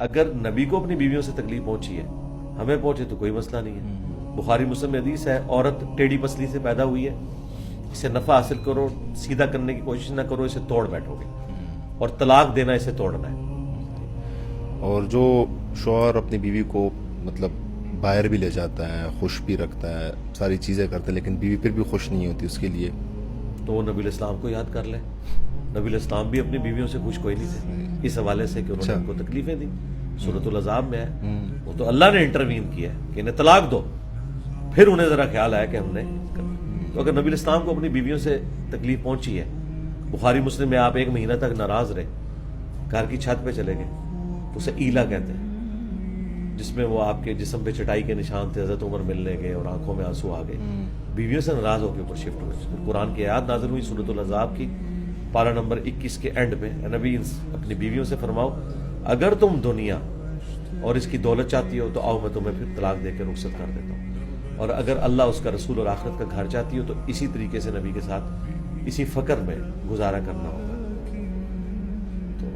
اگر نبی کو اپنی بیویوں سے تکلیف پہنچی ہے ہمیں پہنچے تو کوئی مسئلہ نہیں ہے. بخاری مسلم میں حدیث ہے عورت ٹیڑھی پسلی سے پیدا ہوئی ہے, اسے نفع حاصل کرو, سیدھا کرنے کی کوشش نہ کرو, اسے توڑ بیٹھو گے, اور طلاق دینا اسے توڑنا ہے. اور جو شوہر اپنی بیوی کو مطلب باہر بھی لے جاتا ہے, خوش بھی رکھتا ہے, ساری چیزیں کرتا ہے, لیکن بیوی پھر بھی خوش نہیں ہوتی اس کے لیے, تو وہ نبی علیہ السلام کو یاد کر لے. نبی علیہ السلام بھی اپنی بیویوں سے خوش کوئی نہیں تھے اس حوالے سے کہ انہوں نے ان کو تکلیفیں دی. سورۃ الاحزاب میں ہے, وہ تو اللہ نے انٹروین کیا ہے کہ انہیں طلاق دو, پھر انہیں ذرا خیال آیا کہ ہم نے. تو اگر نبی علیہ السلام کو اپنی بیویوں سے تکلیف پہنچی ہے, بخاری مسلم میں آپ 1 مہینہ تک ناراض رہے, گھر کی چھت پہ چلے گئے, اسے ایلا کہتے ہیں, جس میں وہ آپ کے جسم پہ چٹائی کے نشان تھے, حضرت عمر ملنے گئے اور آنکھوں میں آنسو آ گئے, بیویوں سے ناراض ہو کے اوپر شفٹ ہوئے. قرآن کی آیات نازل ہوئی سورۃ الاحزاب کی پارہ نمبر 21 کے اینڈ پہ, نبی اپنی بیویوں سے فرماؤ اگر تم دنیا اور اس کی دولت چاہتی ہو تو آؤ میں تمہیں پھر طلاق دے کے رخصت کر دیتا ہوں, اور اگر اللہ اس کا رسول اور آخرت کا گھر چاہتی ہو تو اسی طریقے سے نبی کے ساتھ اسی فقر میں گزارا کرنا ہوگا. تو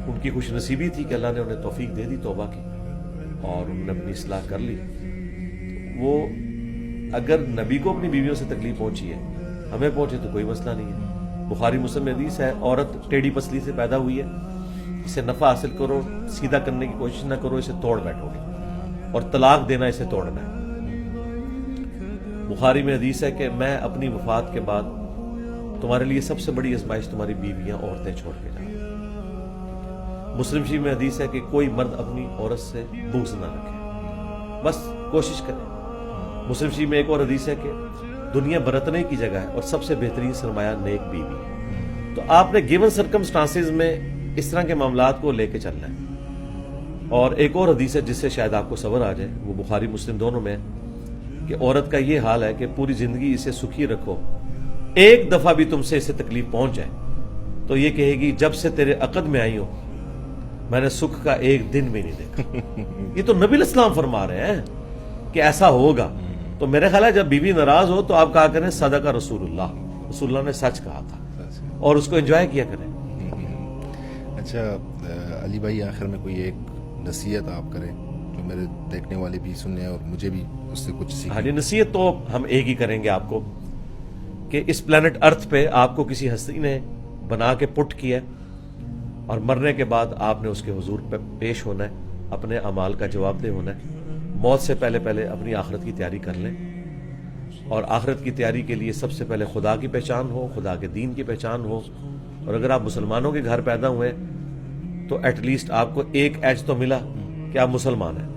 ان کی خوش نصیبی تھی کہ اللہ نے انہیں توفیق دے دی توبہ کی, اور انہوں نے اپنی اصلاح کر لی. وہ اگر نبی کو اپنی بیویوں سے تکلیف پہنچی ہے ہمیں پہنچے تو کوئی مسئلہ نہیں ہے. بخاری مسلم میں حدیث ہے عورت ٹیڑھی پسلی سے پیدا ہوئی ہے, اسے نفع حاصل کرو, سیدھا کرنے کی کوشش نہ کرو, اسے توڑ بیٹھو گے, اور طلاق دینا اسے توڑنا ہے. بخاری میں حدیث ہے کہ میں اپنی وفات کے بعد تمہارے لیے سب سے بڑی آزمائش تمہاری بیویاں عورتیں چھوڑ کے جائیں. مسلم شریف میں حدیث ہے کہ کوئی مرد اپنی عورت سے بغض نہ رکھے, بس کوشش کرے. مسلم شریف میں ایک اور حدیث ہے کہ دنیا برتنے کی جگہ ہے اور سب سے بہترین سرمایہ نیک بیوی ہے. تو آپ نے گیون سرکمسٹانسز میں اس طرح کے معاملات کو لے کے چلنا ہے. اور ایک اور حدیث ہے جس سے شاید آپ کو صبر آ جائے, وہ بخاری مسلم دونوں میں ہے کہ عورت کا یہ حال ہے کہ پوری زندگی اسے سکھی رکھو, ایک دفعہ بھی تم سے اسے تکلیف پہنچ جائے تو یہ کہے گی جب سے تیرے عقد میں آئی ہوں میں نے سکھ کا ایک دن بھی نہیں دیکھا. یہ تو نبی علیہ السلام فرما رہے ہیں کہ ایسا ہوگا. تو میرے خیال ہے جب بیوی ناراض ہو تو آپ کہا کریں صدق رسول اللہ, رسول اللہ نے سچ کہا تھا, اور اس کو انجوائے کیا کریں. اچھا علی بھائی, آخر میں کوئی ایک نصیحت آپ کریں جو میرے دیکھنے والے بھی سنیں اور مجھے بھی اس سے کچھ سیکھیں. ہاں جی, نصیحت تو ہم ایک ہی کریں گے آپ کو کہ اس پلانٹ ارتھ پہ آپ کو کسی ہستی نے بنا کے پٹ کیا ہے, اور مرنے کے بعد آپ نے اس کے حضور پہ پیش ہونا ہے, اپنے اعمال کا جواب دہ ہونا ہے. موت سے پہلے اپنی آخرت کی تیاری کر لیں, اور آخرت کی تیاری کے لیے سب سے پہلے خدا کی پہچان ہو, خدا کے دین کی پہچان ہو. اور اگر آپ مسلمانوں کے گھر پیدا ہوئے تو ایٹ لیسٹ آپ کو ایک ایج تو ملا کہ آپ مسلمان ہیں.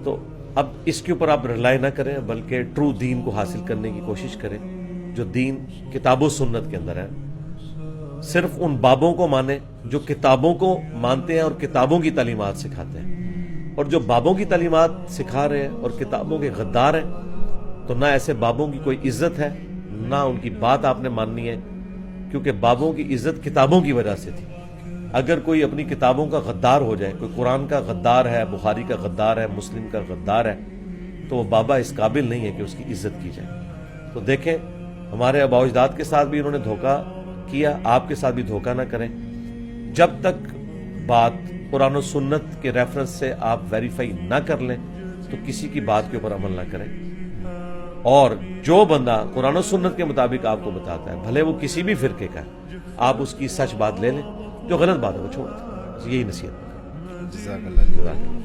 تو اب اس کے اوپر آپ ریلائی نہ کریں, بلکہ ٹرو دین کو حاصل کرنے کی کوشش کریں جو دین کتاب و سنت کے اندر ہے. صرف ان بابوں کو مانیں جو کتابوں کو مانتے ہیں اور کتابوں کی تعلیمات سکھاتے ہیں, اور جو بابوں کی تعلیمات سکھا رہے ہیں اور کتابوں کے غدار ہیں تو نہ ایسے بابوں کی کوئی عزت ہے, نہ ان کی بات آپ نے ماننی ہے, کیونکہ بابوں کی عزت کتابوں کی وجہ سے تھی. اگر کوئی اپنی کتابوں کا غدار ہو جائے, کوئی قرآن کا غدار ہے, بخاری کا غدار ہے, مسلم کا غدار ہے, تو وہ بابا اس قابل نہیں ہے کہ اس کی عزت کی جائے. تو دیکھیں ہمارے آباء و اجداد کے ساتھ بھی انہوں نے دھوکہ کیا, آپ کے ساتھ بھی دھوکہ نہ کریں. جب تک بات قرآن و سنت کے ریفرنس سے آپ ویریفائی نہ کر لیں تو کسی کی بات کے اوپر عمل نہ کریں. اور جو بندہ قرآن و سنت کے مطابق آپ کو بتاتا ہے, بھلے وہ کسی بھی فرقے کا ہے, آپ اس کی سچ بات لے لیں, جو غلط بات ہے وہ چھوڑ دیں. یہی نصیحت. جزاک اللہ. جزاک اللہ.